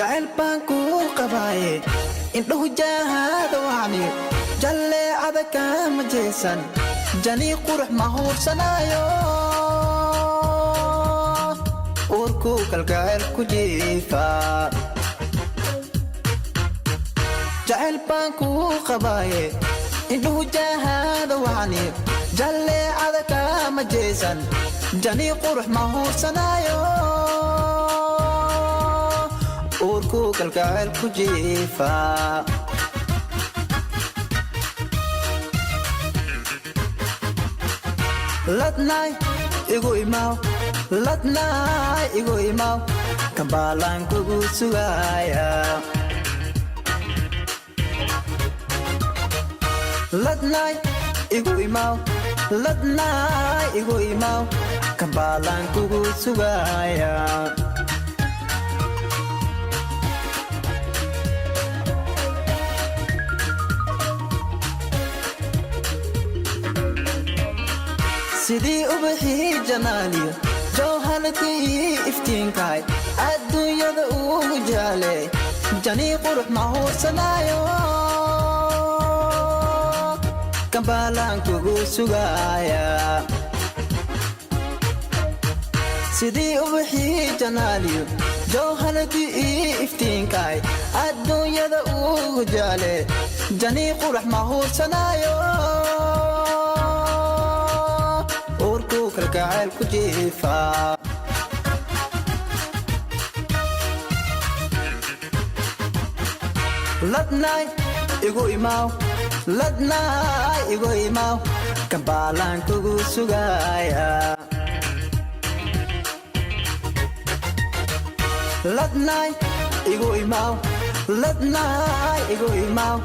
جعل بانكو قباي إنه جاهد وعني جلي عذك مجيسا جاني قرح مهور سنايو أوركو كالقائل كجيفا جعل بانكو قباي إنه جاهد وعني جلي عذك مجيسا جاني قرح مهور سنايو أوركو كالقائل كجيفا Latnai igu imau Latnai igu imau Kambalan kugu sugaya Latnai igu imau Latnai igu imau Kambalan kugu sugaya sidii ubaxii janaaliyo jawhalkii iftiinkaay adduunyada ugu jaaley janii qurux ma huursanaayo kambaalaan kugu sugaaya sidii ubaxii janaaliyo jawhalkii iftiinkaay adduunyada ugu jaaley janii qurux ma huursanaayo كالقائل كجيفا Latnai igu imau Latnai igu imau Kambalan kugu sugaya Latnai igu imau Latnai igu imau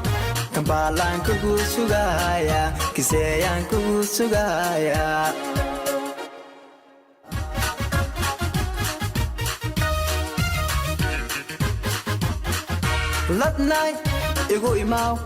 Kambalan kugu sugaya Kiseyan kugu sugaya Latnai igu imau